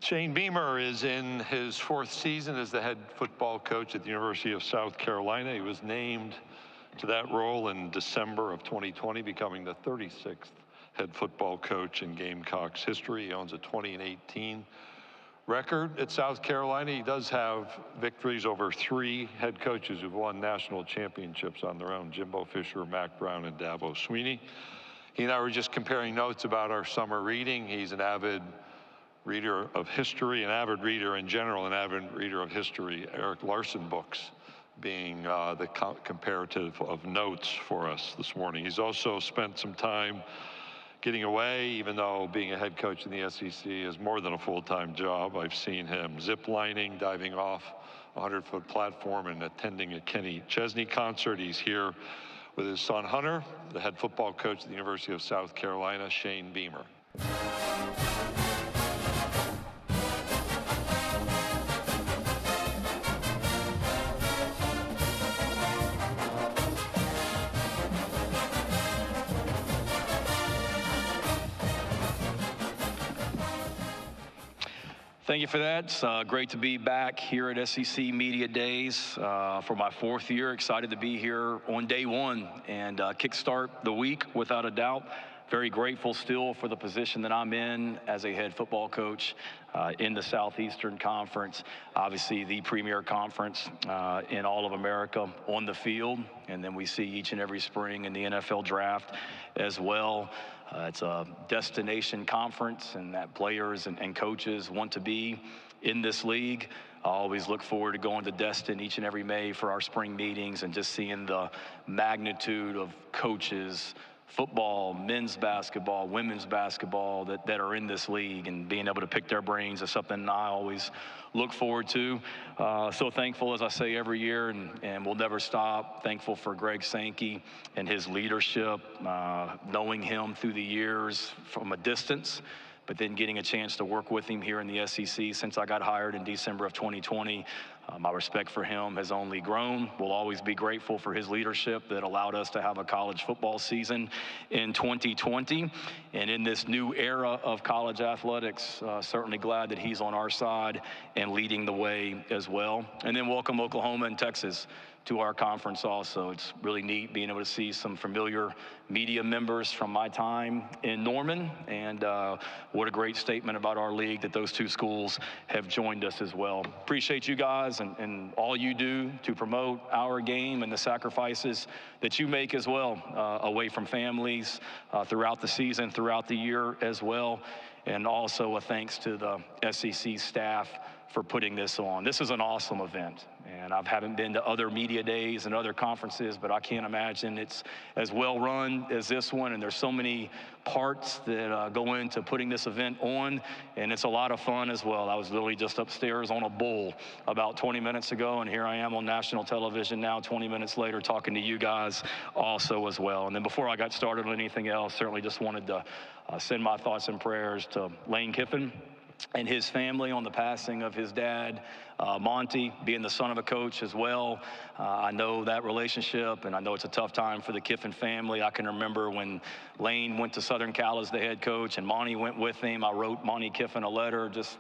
Shane Beamer is in his 4th season as the head football coach at the University of South Carolina. He was named to that role in December of 2020, becoming the 36th head football coach in Gamecocks history. He owns a 20-18 record at South Carolina. He does have victories over 3 head coaches who've won national championships on their own: Jimbo Fisher, Mac Brown, and Dabo Swinney. He and I were just comparing notes about our summer reading. He's an avid reader of history, an avid reader in general, an avid reader of history. Eric Larson books being the comparative of notes for us this morning. He's also spent some time getting away, even though being a head coach in the SEC is more than a full-time job. I've seen him zip-lining, diving off a 100-foot platform, and attending a Kenny Chesney concert. He's here with his son Hunter, the head football coach at the University of South Carolina, Shane Beamer. Thank you for that. It's great to be back here at SEC Media Days for my 4th year. Excited to be here on day 1 and kickstart the week without a doubt. Very grateful still for the position that I'm in as a head football coach in the Southeastern Conference, obviously the premier conference in all of America on the field. And then we see each and every spring in the NFL draft as well. It's a destination conference, and that players and coaches want to be in this league. I always look forward to going to Destin each and every May for our spring meetings and just seeing the magnitude of coaches, football, men's basketball, women's basketball that are in this league, and being able to pick their brains is something I always look forward to. So thankful, as I say every year, and we'll never stop. Thankful for Greg Sankey and his leadership, knowing him through the years from a distance, but then getting a chance to work with him here in the SEC since I got hired in December of 2020. My respect for him has only grown. We'll always be grateful for his leadership that allowed us to have a college football season in 2020. And in this new era of college athletics, certainly glad that he's on our side and leading the way as well. And then welcome Oklahoma and Texas to our conference also. It's really neat being able to see some familiar media members from my time in Norman, and what a great statement about our league that those 2 schools have joined us as well. Appreciate you guys and all you do to promote our game and the sacrifices that you make as well, away from families throughout the season, throughout the year as well. And also a thanks to the SEC staff for putting this on. This is an awesome event, and I haven't been to other media days and other conferences, but I can't imagine it's as well run as this one, and there's so many parts that go into putting this event on, and it's a lot of fun as well. I was literally just upstairs on a bull about 20 minutes ago, and here I am on national television now 20 minutes later talking to you guys also as well. And then before I got started on anything else, certainly just wanted to send my thoughts and prayers to Lane Kiffin and his family on the passing of his dad, Monty, being the son of a coach as well. I know that relationship, and I know it's a tough time for the Kiffin family. I can remember when Lane went to Southern Cal as the head coach and Monty went with him. I wrote Monty Kiffin a letter just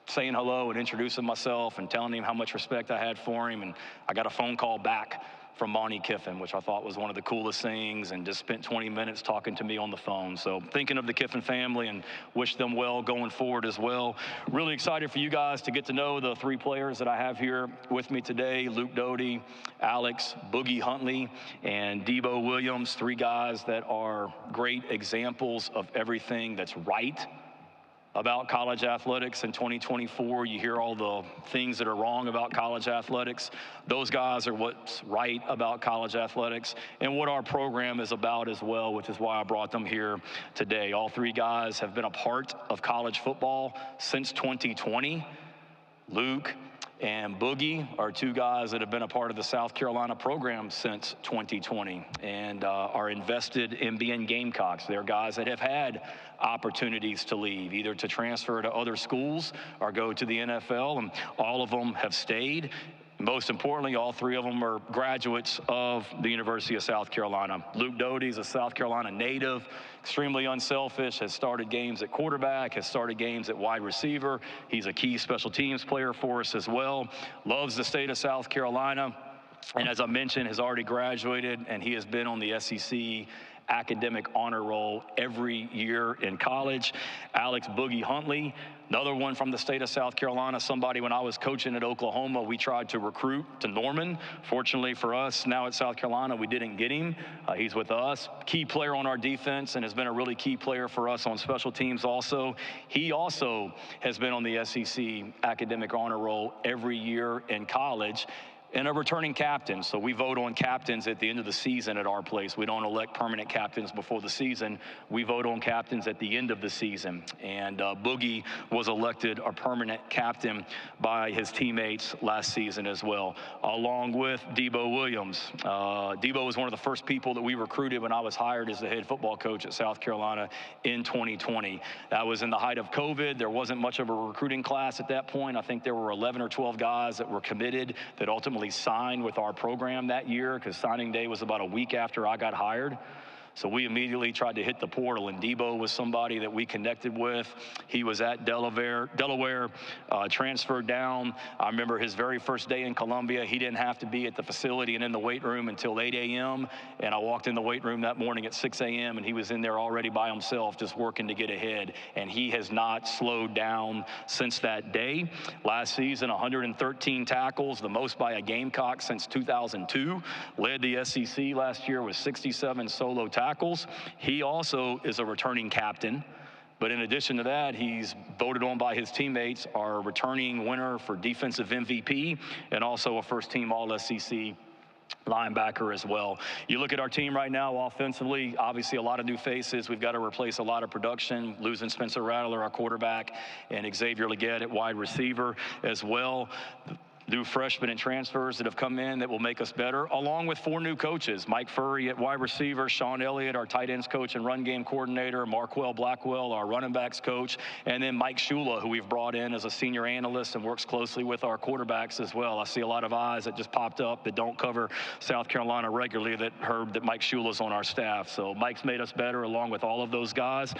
saying hello and introducing myself and telling him how much respect I had for him. And I got a phone call back from Monty Kiffin, which I thought was one of the coolest things, and just spent 20 minutes talking to me on the phone. So thinking of the Kiffin family and wish them well going forward as well. Really excited for you guys to get to know the 3 players that I have here with me today: Luke Doty, Alex Boogie Huntley, and Debo Williams. 3 guys that are great examples of everything that's right about college athletics in 2024. You hear all the things that are wrong about college athletics. Those guys are what's right about college athletics and what our program is about as well, which is why I brought them here today. All 3 guys have been a part of college football since 2020. Luke and Boogie are 2 guys that have been a part of the South Carolina program since 2020 and are invested in being Gamecocks. They're guys that have had opportunities to leave, either to transfer to other schools or go to the NFL, and all of them have stayed Most importantly, all three of them are graduates of the University of South Carolina. Luke Doty is a South Carolina native, extremely unselfish, has started games at quarterback, has started games at wide receiver. He's a key special teams player for us as well. Loves the state of South Carolina, and as I mentioned, has already graduated, and he has been on the SEC academic honor roll every year in college. Alex Boogie Huntley, another one from the state of South Carolina, somebody when I was coaching at Oklahoma, we tried to recruit to Norman. Fortunately for us, now at South Carolina, we didn't get him. He's with us. Key player on our defense and has been a really key player for us on special teams also. He also has been on the SEC academic honor roll every year in college. And a returning captain. So we vote on captains at the end of the season at our place. We don't elect permanent captains before the season. We vote on captains at the end of the season. And Boogie was elected a permanent captain by his teammates last season as well, along with Debo Williams. Debo was one of the first people that we recruited when I was hired as the head football coach at South Carolina in 2020. That was in the height of COVID. There wasn't much of a recruiting class at that point. I think there were 11 or 12 guys that were committed that ultimately signed with our program that year, because signing day was about a week after I got hired. So we immediately tried to hit the portal, and Debo was somebody that we connected with. He was at Delaware, transferred down. I remember his very first day in Columbia. He didn't have to be at the facility and in the weight room until 8 a.m., and I walked in the weight room that morning at 6 a.m., and he was in there already by himself just working to get ahead, and he has not slowed down since that day. Last season, 113 tackles, the most by a Gamecock since 2002. Led the SEC last year with 67 solo tackles. He also is a returning captain. But in addition to that, he's voted on by his teammates, our returning winner for defensive MVP, and also a first-team All-SEC linebacker as well. You look at our team right now offensively, obviously a lot of new faces. We've got to replace a lot of production, losing Spencer Rattler, our quarterback, and Xavier Leggett at wide receiver as well. New freshmen and transfers that have come in that will make us better, along with 4 new coaches. Mike Furry at wide receiver, Sean Elliott, our tight ends coach and run game coordinator, Marquell Blackwell, our running backs coach, and then Mike Shula, who we've brought in as a senior analyst and works closely with our quarterbacks as well. I see a lot of eyes that just popped up that don't cover South Carolina regularly that heard that Mike Shula's on our staff. So Mike's made us better along with all of those guys.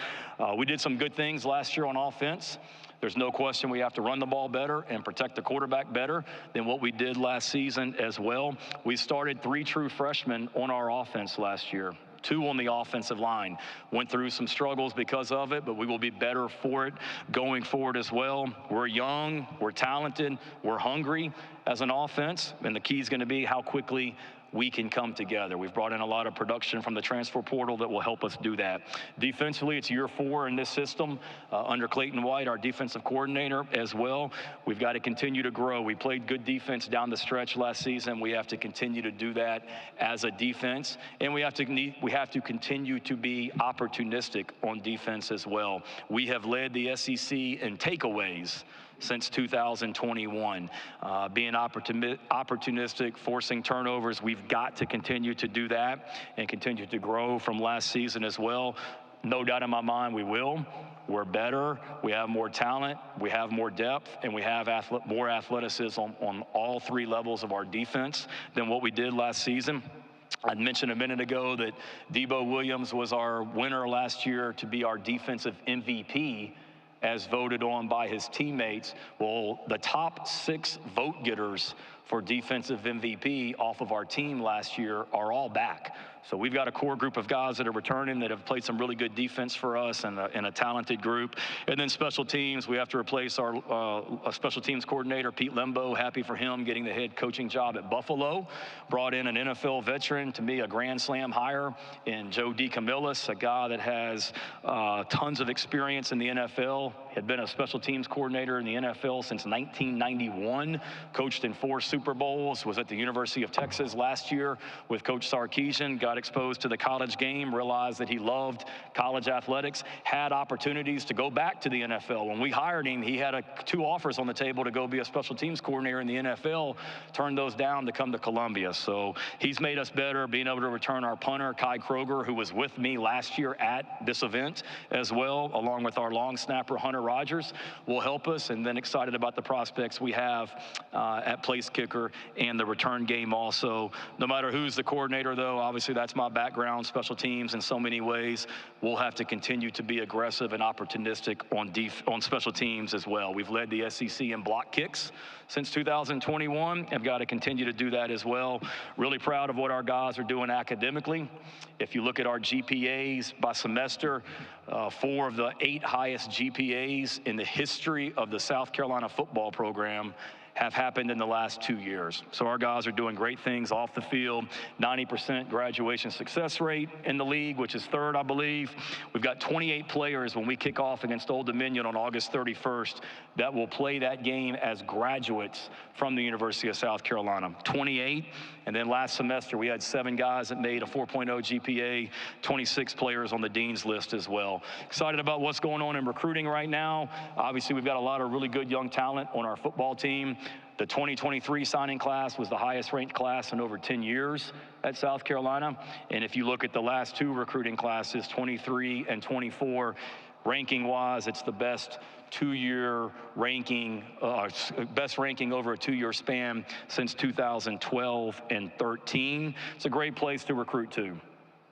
We did some good things last year on offense. There's no question we have to run the ball better and protect the quarterback better than what we did last season as well. We started 3 true freshmen on our offense last year. 2 on the offensive line. Went through some struggles because of it, but we will be better for it going forward as well. We're young, we're talented, we're hungry as an offense, and the key is going to be how quickly we can come together. We've brought in a lot of production from the transfer portal that will help us do that. Defensively, it's year 4 in this system under Clayton White, our defensive coordinator as well. We've got to continue to grow. We played good defense down the stretch last season. We have to continue to do that as a defense, and we have to continue to be opportunistic on defense as well. We have led the SEC in takeaways since 2021. Being opportunistic, forcing turnovers, we've got to continue to do that and continue to grow from last season as well. No doubt in my mind we will. We're better, we have more talent, we have more depth, and we have more athleticism on all 3 levels of our defense than what we did last season. I mentioned a minute ago that Debo Williams was our winner last year to be our defensive MVP, as voted on by his teammates. Well, the top 6 vote getters for defensive MVP off of our team last year are all back. So we've got a core group of guys that are returning that have played some really good defense for us and a talented group. And then special teams, we have to replace our special teams coordinator, Pete Lembo. Happy for him getting the head coaching job at Buffalo. Brought in an NFL veteran to be a Grand Slam hire in Joe DeCamillis, a guy that has tons of experience in the NFL. Had been a special teams coordinator in the NFL since 1991, coached in 4 Super Bowls, was at the University of Texas last year with Coach Sarkisian, got exposed to the college game, realized that he loved college athletics, had opportunities to go back to the NFL. When we hired him, he had 2 offers on the table to go be a special teams coordinator in the NFL, turned those down to come to Columbia. So he's made us better, being able to return our punter, Kai Kroger, who was with me last year at this event as well, along with our long snapper, Hunter Rogers will help us, and then excited about the prospects we have at place kicker and the return game also. No matter who's the coordinator, though, obviously that's my background, special teams in so many ways. We'll have to continue to be aggressive and opportunistic on special teams as well. We've led the SEC in block kicks since 2021. Have got to continue to do that as well. Really proud of what our guys are doing academically. If you look at our GPAs by semester, 4 of the 8 highest GPAs in the history of the South Carolina football program have happened in the last 2 years. So our guys are doing great things off the field. 90% graduation success rate in the league, which is 3rd, I believe. We've got 28 players when we kick off against Old Dominion on August 31st that will play that game as graduates from the University of South Carolina. 28, and then last semester we had 7 guys that made a 4.0 GPA, 26 players on the dean's list as well. Excited about what's going on in recruiting right now. Obviously, we've got a lot of really good young talent on our football team. The 2023 signing class was the highest ranked class in over 10 years at South Carolina. And if you look at the last 2 recruiting classes, 23 and 24, ranking-wise, it's the best 2-year ranking, best ranking over a 2-year span since 2012 and 13. It's a great place to recruit to.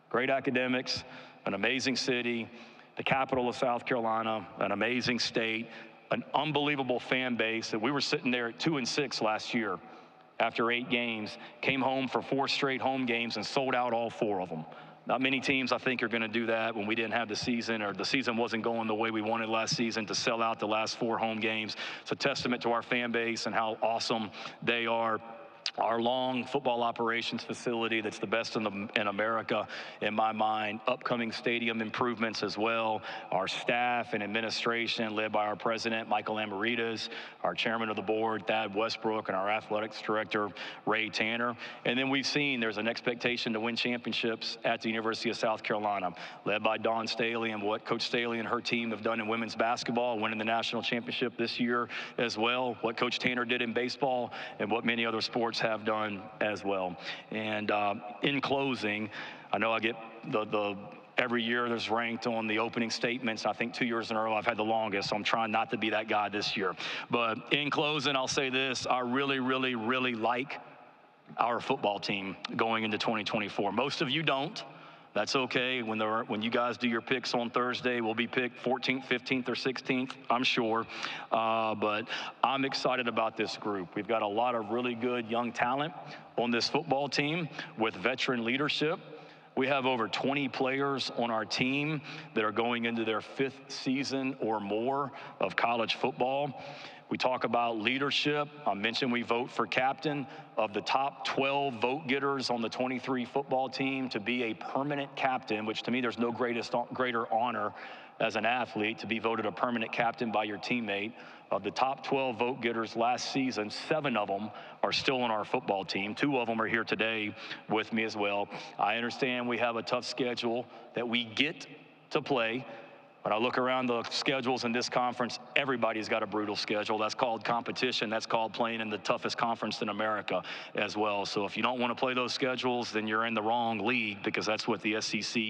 Great academics, an amazing city, the capital of South Carolina, an amazing state, an unbelievable fan base. That we were sitting there at 2-6 last year after 8 games, came home for 4 straight home games and sold out all 4 of them. Not many teams, I think, are going to do that when we didn't have the season, or the season wasn't going the way we wanted last season, to sell out the last 4 home games. It's a testament to our fan base and how awesome they are. Our long football operations facility that's the best in America, in my mind. Upcoming stadium improvements as well. Our staff and administration, led by our president, Michael Amaritas, our chairman of the board, Thad Westbrook, and our athletics director, Ray Tanner. And then we've seen there's an expectation to win championships at the University of South Carolina, led by Dawn Staley and what Coach Staley and her team have done in women's basketball, winning the national championship this year as well, what Coach Tanner did in baseball, and what many other sports have done as well. And in closing, I know I get every year there's ranked on the opening statements. I think 2 years in a row I've had the longest, so I'm trying not to be that guy this year. But in closing, I'll say this: I really, really, really like our football team going into 2024. Most of you don't. That's okay. When you guys do your picks on Thursday, we'll be picked 14th, 15th, or 16th, I'm sure. But I'm excited about this group. We've got a lot of really good young talent on this football team with veteran leadership. We have over 20 players on our team that are going into their 5th season or more of college football. We talk about leadership. I mentioned we vote for captain. Of the top 12 vote getters on the 23 football team to be a permanent captain, which to me there's no greater honor as an athlete to be voted a permanent captain by your teammate. Of the top 12 vote getters last season, 7 of them are still on our football team. 2 of them are here today with me as well. I understand we have a tough schedule that we get to play. When I look around the schedules in this conference, everybody's got a brutal schedule. That's called competition. That's called playing in the toughest conference in America as well. So if you don't want to play those schedules, then you're in the wrong league, because that's what the SEC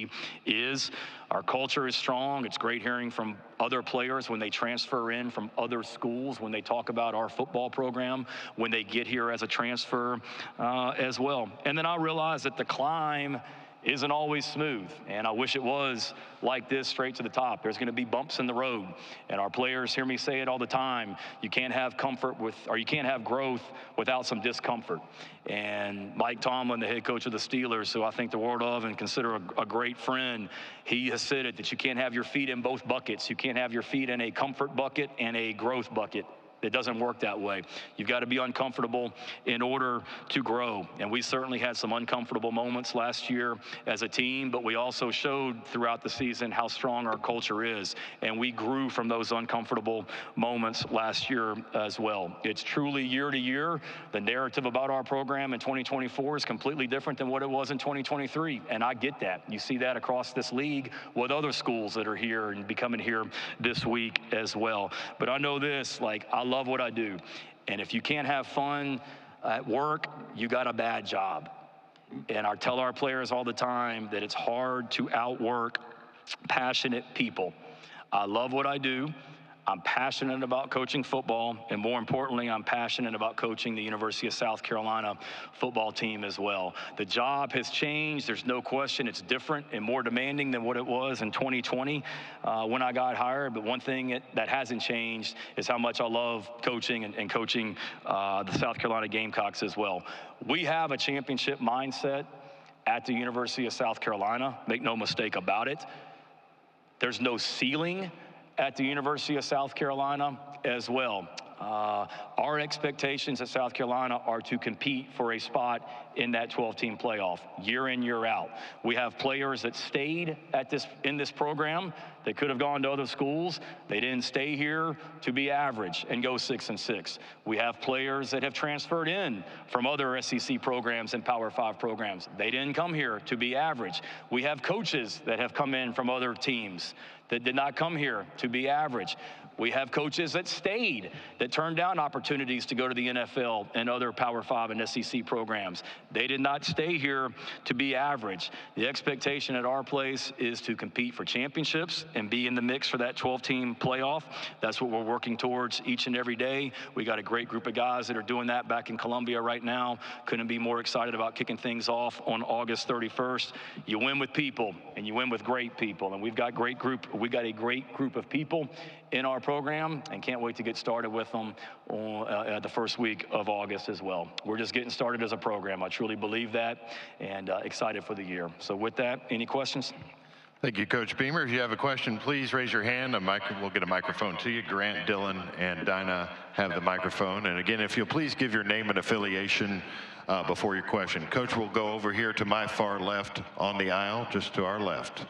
is. Our culture is strong. It's great hearing from other players when they transfer in from other schools, when they talk about our football program, when they get here as a transfer as well. And then I realize that the climb isn't always smooth, and I wish it was like this straight to the top. There's going to be bumps in the road, and our players hear me say it all the time. You can't have you can't have growth without some discomfort. And Mike Tomlin, the head coach of the Steelers, who I think the world of and consider a great friend, he has said it, that you can't have your feet in both buckets. You can't have your feet in a comfort bucket and a growth bucket. It doesn't work that way. You've got to be uncomfortable in order to grow. And we certainly had some uncomfortable moments last year as a team, but we also showed throughout the season how strong our culture is. And we grew from those uncomfortable moments last year as well. It's truly year to year. The narrative about our program in 2024 is completely different than what it was in 2023. And I get that. You see that across this league with other schools that are here and becoming here this week as well. But I know this, I love what I do. And if you can't have fun at work, you got a bad job. And I tell our players all the time that it's hard to outwork passionate people. I love what I do. I'm passionate about coaching football, and more importantly, I'm passionate about coaching the University of South Carolina football team as well. The job has changed. There's no question it's different and more demanding than what it was in 2020 when I got hired. But one thing that hasn't changed is how much I love coaching and coaching the South Carolina Gamecocks as well. We have a championship mindset at the University of South Carolina. Make no mistake about it. There's no ceiling at the University of South Carolina as well. Our expectations at South Carolina are to compete for a spot in that 12-team playoff year in, year out. We have players that stayed in this program. They could have gone to other schools. They didn't stay here to be average and go 6-6. We have players that have transferred in from other SEC programs and Power 5 programs. They didn't come here to be average. We have coaches that have come in from other teams that did not come here to be average. We have coaches that stayed, that turned down opportunities to go to the NFL and other Power 5 and SEC programs. They did not stay here to be average. The expectation at our place is to compete for championships and be in the mix for that 12-team playoff. That's what we're working towards each and every day. We got a great group of guys that are doing that back in Columbia right now. Couldn't be more excited about kicking things off on August 31st. You win with people, and you win with great people. And we got a great group of people in our program, and can't wait to get started with them on the first week of August as well. We're just getting started as a program. I truly believe that, and excited for the year. So with that, any questions? Thank you, Coach Beamer. If you have a question, please raise your hand. We'll get a microphone to you. Grant, Dylan, and Dinah have the microphone. And again, if you'll please give your name and affiliation before your question. Coach will go over here to my far left on the aisle, just to our left.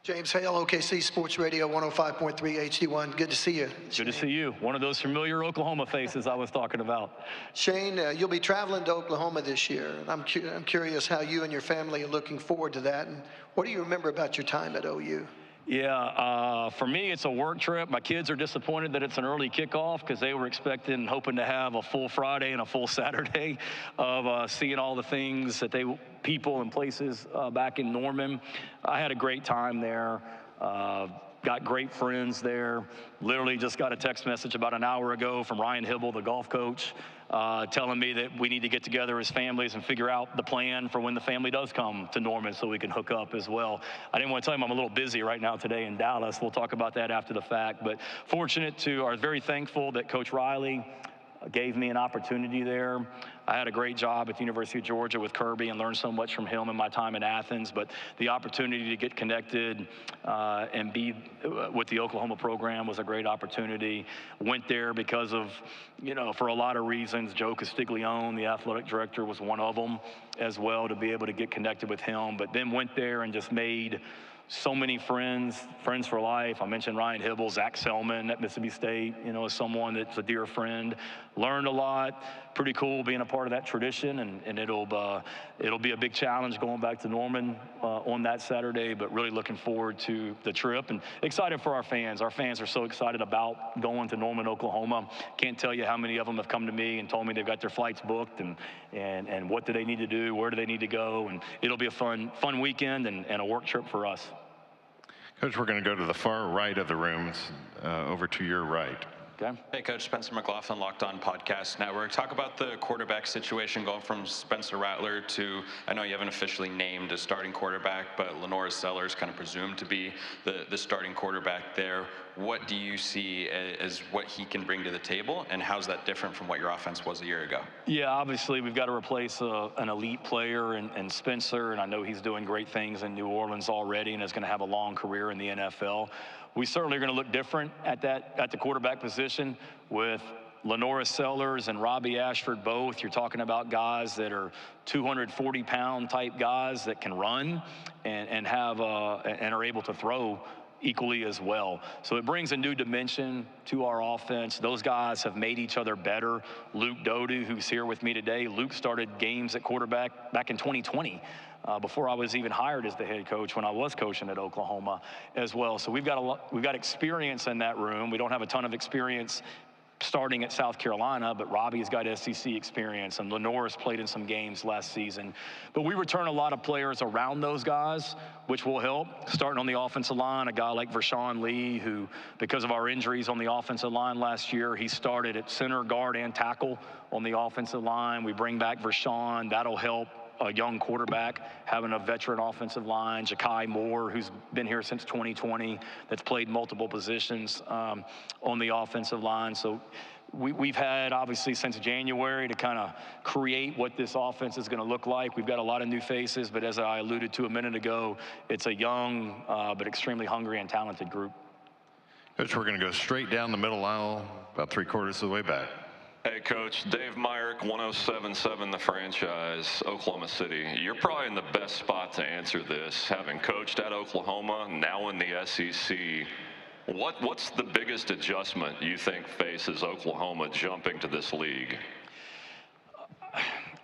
James Hale, OKC Sports Radio 105.3 HD1. Good to see you. Good to see you. One of those familiar Oklahoma faces I was talking about. Shane, you'll be traveling to Oklahoma this year. I'm curious how you and your family are looking forward to that. And what do you remember about your time at OU? Yeah, for me, it's a work trip. My kids are disappointed that it's an early kickoff because they were expecting, hoping to have a full Friday and a full Saturday of seeing all the things that people and places back in Norman. I had a great time there. Got great friends there. Literally just got a text message about an hour ago from Ryan Hibble, the golf coach, telling me that we need to get together as families and figure out the plan for when the family does come to Norman so we can hook up as well. I didn't want to tell him I'm a little busy right now today in Dallas. We'll talk about that after the fact. But very thankful that Coach Riley gave me an opportunity there. I had a great job at the University of Georgia with Kirby and learned so much from him in my time in Athens, but the opportunity to get connected and be with the Oklahoma program was a great opportunity. Went there because of, for a lot of reasons. Joe Castiglione, the athletic director, was one of them as well, to be able to get connected with him, but then went there and just made so many friends for life. I mentioned Ryan Hibble, Zach Selman at Mississippi State, is someone that's a dear friend. Learned a lot. Pretty cool being a part of that tradition, and it'll be a big challenge going back to Norman on that Saturday, but really looking forward to the trip and excited for our fans. Our fans are so excited about going to Norman, Oklahoma. Can't tell you how many of them have come to me and told me they've got their flights booked and what do they need to do, where do they need to go, and it'll be a fun weekend and a work trip for us. Coach, we're going to go to the far right of the room, over to your right. Okay. Hey, Coach. Spencer McLaughlin, Locked On Podcast Network. Talk about the quarterback situation going from Spencer Rattler to, I know you haven't officially named a starting quarterback, but Lenora Sellers kind of presumed to be the starting quarterback there. What do you see as what he can bring to the table, and how's that different from what your offense was a year ago? Yeah, obviously we've got to replace an elite player in Spencer, and I know he's doing great things in New Orleans already and is going to have a long career in the NFL. We certainly are going to look different at the quarterback position with Lenora Sellers and Robbie Ashford both. You're talking about guys that are 240-pound type guys that can run and are able to throw equally as well. So it brings a new dimension to our offense. Those guys have made each other better. Luke Doty, who's here with me today, Luke started games at quarterback back in 2020. Before I was even hired as the head coach, when I was coaching at Oklahoma as well. So we've got experience in that room. We don't have a ton of experience starting at South Carolina, but Robbie's got SEC experience, and Lenore's played in some games last season. But we return a lot of players around those guys, which will help. Starting on the offensive line, a guy like Vershawn Lee, who, because of our injuries on the offensive line last year, he started at center, guard, and tackle on the offensive line. We bring back Vershawn. That'll help a young quarterback, having a veteran offensive line. Ja'Kai Moore, who's been here since 2020, that's played multiple positions on the offensive line. So we've had, obviously, since January to kind of create what this offense is going to look like. We've got a lot of new faces, but as I alluded to a minute ago, it's a young but extremely hungry and talented group. Coach, we're going to go straight down the middle aisle, about 3/4 of the way back. Hey, Coach, Dave Myrick, 107.7 The Franchise, Oklahoma City. You're probably in the best spot to answer this, having coached at Oklahoma, now in the SEC. What's the biggest adjustment you think faces Oklahoma jumping to this league?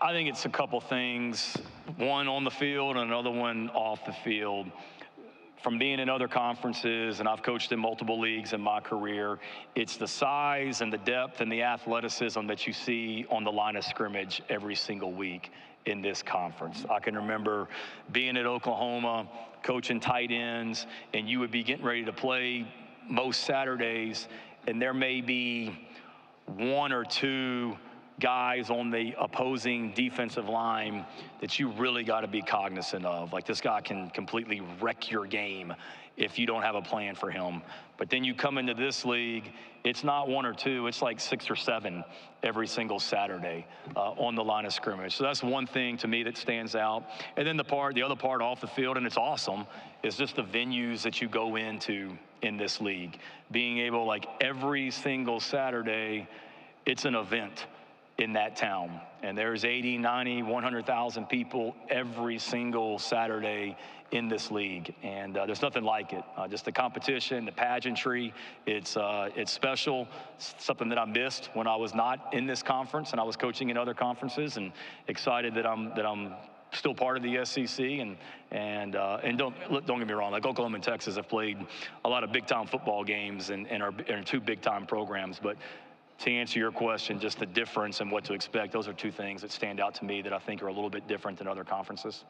I think it's a couple things, one on the field and another one off the field. From being in other conferences, and I've coached in multiple leagues in my career, it's the size and the depth and the athleticism that you see on the line of scrimmage every single week in this conference. I can remember being at Oklahoma, coaching tight ends, and you would be getting ready to play most Saturdays, and there may be one or two guys on the opposing defensive line that you really got to be cognizant of. Like, this guy can completely wreck your game if you don't have a plan for him. But then you come into this league, it's not one or two, it's like 6 or 7 every single Saturday on the line of scrimmage. So that's one thing to me that stands out. And then the other part off the field, and it's awesome, is just the venues that you go into in this league. Being able, like, every single Saturday, it's an event in that town. And there's 80, 90, 100,000 people every single Saturday in this league. And there's nothing like it. Just the competition, the pageantry, it's special. It's something that I missed when I was not in this conference and I was coaching in other conferences, and excited that I'm still part of the SEC. And don't get me wrong, like Oklahoma and Texas have played a lot of big-time football games and are 2 big-time programs. But to answer your question, just the difference and what to expect, those are 2 things that stand out to me that I think are a little bit different than other conferences.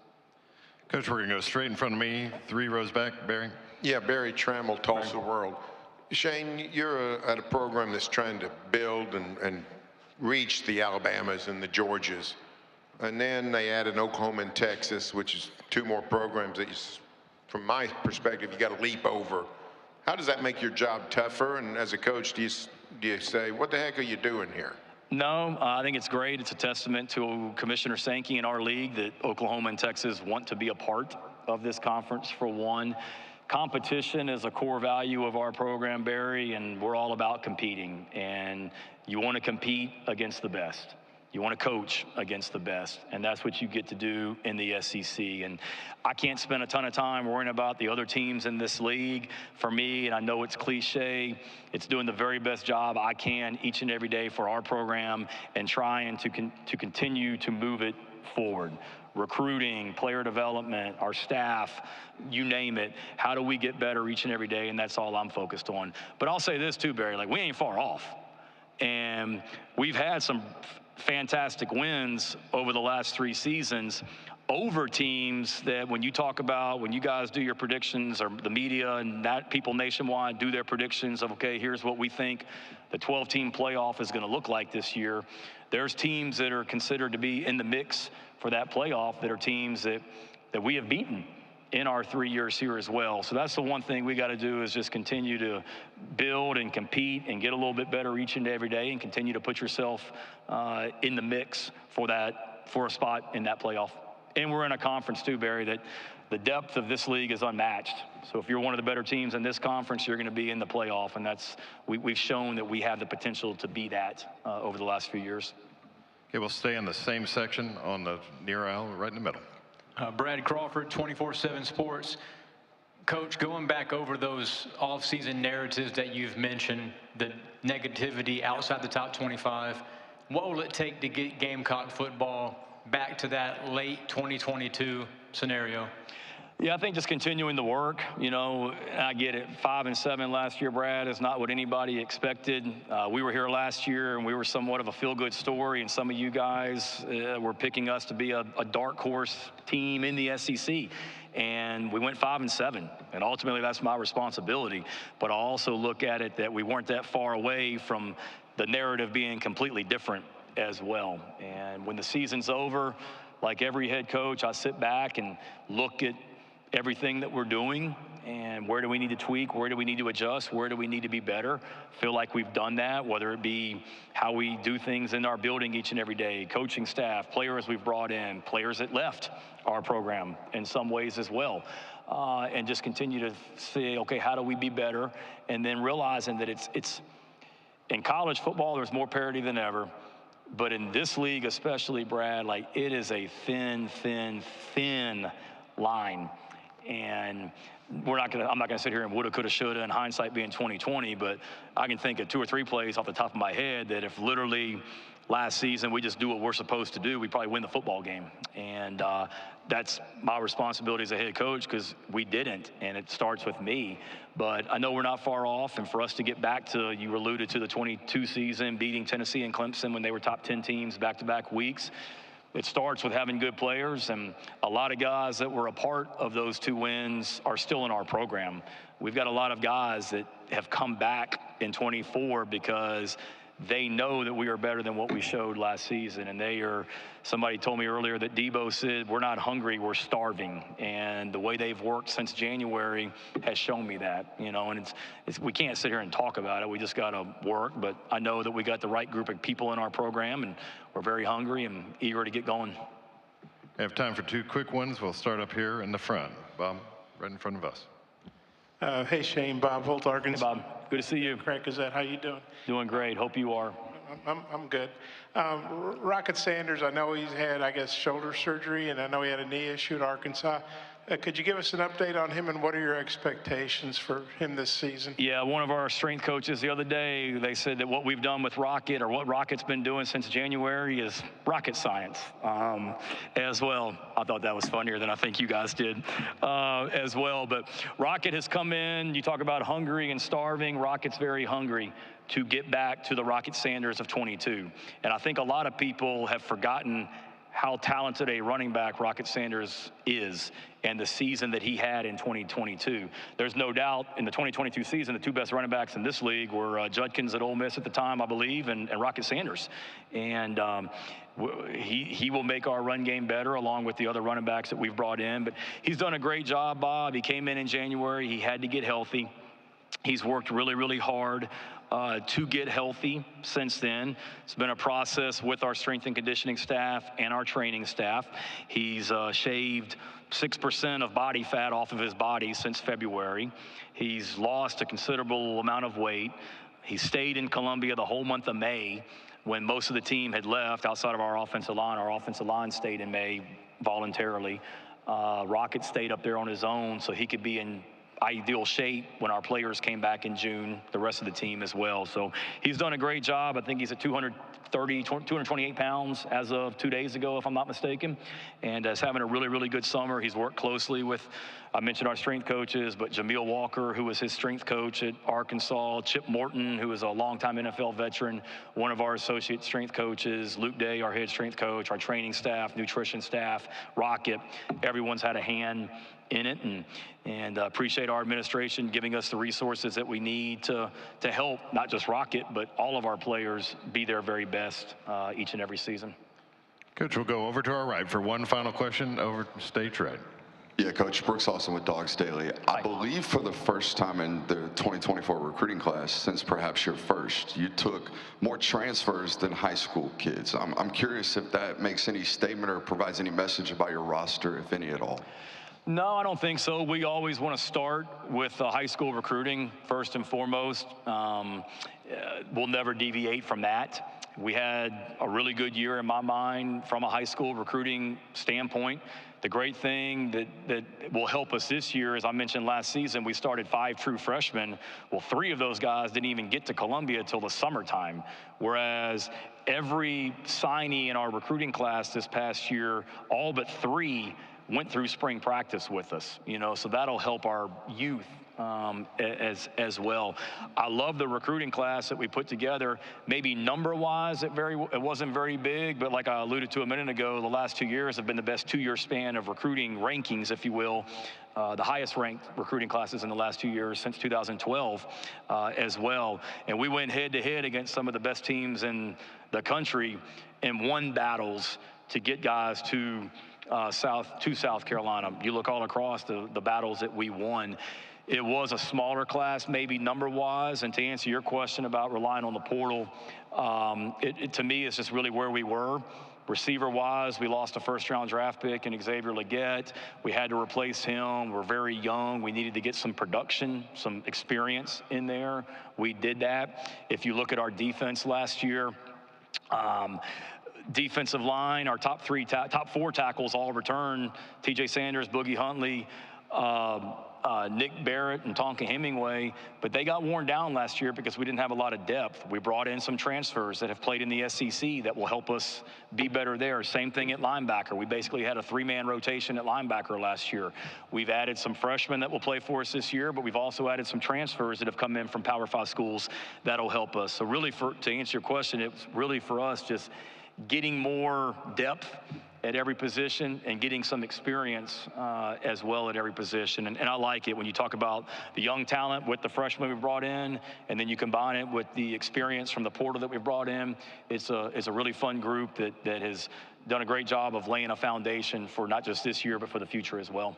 Coach, we're going to go straight in front of me, 3 rows back. Barry? Yeah, Barry Trammell, Tulsa World. Shane, you're at a program that's trying to build and reach the Alabamas and the Georgias. And then they added Oklahoma and Texas, which is 2 more programs that, from my perspective, you got to leap over. How does that make your job tougher? And as a coach, do you say, what the heck are you doing here? No, I think it's great. It's a testament to Commissioner Sankey and our league that Oklahoma and Texas want to be a part of this conference, for one. Competition is a core value of our program, Barry, and we're all about competing. And you want to compete against the best. You want to coach against the best, and that's what you get to do in the SEC. And I can't spend a ton of time worrying about the other teams in this league. For me, and I know it's cliche, it's doing the very best job I can each and every day for our program and trying to continue to move it forward. Recruiting, player development, our staff, you name it. How do we get better each and every day? And that's all I'm focused on. But I'll say this too, Barry, like, we ain't far off. And we've had some fantastic wins over the last 3 seasons over teams that, when you guys do your predictions, or the media and that people nationwide do their predictions of, okay, here's what we think the 12-team playoff is going to look like this year. There's teams that are considered to be in the mix for that playoff that are teams that we have beaten in our 3 years here as well. So that's the one thing we got to do, is just continue to build and compete and get a little bit better each and every day, and continue to put yourself in the mix for a spot in that playoff. And we're in a conference too, Barry, that the depth of this league is unmatched. So if you're one of the better teams in this conference, you're going to be in the playoff, and we've shown that we have the potential to be that over the last few years. Okay, we'll stay in the same section on the near aisle, right in the middle. Brad Crawford, 24/7 Sports. Coach, going back over those off-season narratives that you've mentioned, the negativity outside the top 25, what will it take to get Gamecock football back to that late 2022 scenario? Yeah, I think just continuing the work. You know, I get it. 5-7 last year, Brad, is not what anybody expected. We were here last year, and we were somewhat of a feel-good story, and some of you guys were picking us to be a dark horse team in the SEC. And we went 5-7, and ultimately that's my responsibility. But I also look at it that we weren't that far away from the narrative being completely different as well. And when the season's over, like every head coach, I sit back and look at everything that we're doing and where do we need to tweak, where do we need to adjust, where do we need to be better. Feel like we've done that, whether it be how we do things in our building each and every day, coaching staff, players we've brought in, players that left our program in some ways as well. And just continue to say, okay, how do we be better? And then realizing that it's in college football, there's more parity than ever. But in this league especially, Brad, like it is a thin line. And I'm not gonna sit here and woulda, coulda, shoulda, and hindsight being 2020, but I can think of 2 or 3 plays off the top of my head that if literally last season we just do what we're supposed to do, we probably win the football game. And that's my responsibility as a head coach because we didn't, and it starts with me. But I know we're not far off, and for us to get back to, you alluded to the 22 season, beating Tennessee and Clemson when they were top 10 teams back-to-back weeks, it starts with having good players, and a lot of guys that were a part of those 2 wins are still in our program. We've got a lot of guys that have come back in 24 because they know that we are better than what we showed last season, and somebody told me earlier that Debo said, we're not hungry, we're starving, and the way they've worked since January has shown me that, you know, and we can't sit here and talk about it, we just got to work, but I know that we got the right group of people in our program, and we're very hungry and eager to get going. We have time for 2 quick ones. We'll start up here in the front. Bob, right in front of us. Hey, Shane, Bob Holt, Arkansas. Hey, Bob. Good to see you. Craig Gazette, how you doing? Doing great. Hope you are. I'm good. Rocket Sanders, I know he's had, I guess, shoulder surgery, and I know he had a knee issue at Arkansas. Could you give us an update on him, and what are your expectations for him this season? Yeah, one of our strength coaches the other day, they said that what we've done with Rocket, or what Rocket's been doing since January, is rocket science as well. I thought that was funnier than I think you guys did as well. But Rocket has come in, you talk about hungry and starving, Rocket's very hungry to get back to the Rocket Sanders of 22. And I think a lot of people have forgotten how talented a running back Rocket Sanders is and the season that he had in 2022. There's no doubt in the 2022 season, the 2 best running backs in this league were Judkins at Ole Miss at the time, I believe, and Rocket Sanders. And he will make our run game better along with the other running backs that we've brought in. But he's done a great job, Bob. He came in January. He had to get healthy. He's worked really, really hard to get healthy since then. It's been a process with our strength and conditioning staff and our training staff. He's shaved 6% of body fat off of his body since February. He's lost a considerable amount of weight. He stayed in Columbia the whole month of May when most of the team had left outside of our offensive line. Our offensive line stayed in May voluntarily. Rocket stayed up there on his own so he could be in ideal shape when our players came back in June, the rest of the team as well. So he's done a great job. I think he's at 228 pounds as of 2 days ago, if I'm not mistaken, and is having a really, really good summer. He's worked closely with, I mentioned our strength coaches, but Jameel Walker, who was his strength coach at Arkansas, Chip Morton, who is a longtime NFL veteran, one of our associate strength coaches, Luke Day, our head strength coach, our training staff, nutrition staff, Rocket. Everyone's had a hand in it, and appreciate our administration giving us the resources that we need to help not just Rocket, but all of our players be their very best each and every season. Coach, we'll go over to our right for one final question. Over stage right. Yeah, Coach, Brooks Austin with Dogs Daily. I believe for the first time in the 2024 recruiting class, since perhaps your first, you took more transfers than high school kids. I'm curious if that makes any statement or provides any message about your roster, if any at all. No, I don't think so. We always want to start with high school recruiting first and foremost. We'll never deviate from that. We had a really good year in my mind from a high school recruiting standpoint. The great thing that will help us this year, as I mentioned last season, we started 5 true freshmen. Well, 3 of those guys didn't even get to Columbia until the summertime, whereas every signee in our recruiting class this past year, all but 3 went through spring practice with us, so that'll help our youth as well. I love the recruiting class that we put together. Maybe number-wise, it wasn't very big, but like I alluded to a minute ago, the last 2 years have been the best 2-year span of recruiting rankings, if you will. The highest ranked recruiting classes in the last 2 years since 2012 as well. And we went head-to-head against some of the best teams in the country and won battles to get guys to South Carolina. You look all across the battles that we won. It was a smaller class, maybe number-wise, and to answer your question about relying on the portal, to me, it's just really where we were. Receiver-wise, we lost a first-round draft pick in Xavier Legette. We had to replace him. We're very young. We needed to get some production, some experience in there. We did that. If you look at our defense last year, defensive line, our top 4 tackles all returned. TJ Sanders, Boogie Huntley, Nick Barrett and Tonka Hemingway, but they got worn down last year because we didn't have a lot of depth. We brought in some transfers that have played in the SEC that will help us be better there. Same thing at linebacker. We basically had a 3-man rotation at linebacker last year. We've added some freshmen that will play for us this year, but we've also added some transfers that have come in from Power 5 schools that'll help us. So really, to answer your question, it's really for us just getting more depth at every position and getting some experience as well at every position. And I like it when you talk about the young talent with the freshmen we brought in, and then you combine it with the experience from the portal that we brought in. It's a really fun group that has done a great job of laying a foundation for not just this year, but for the future as well.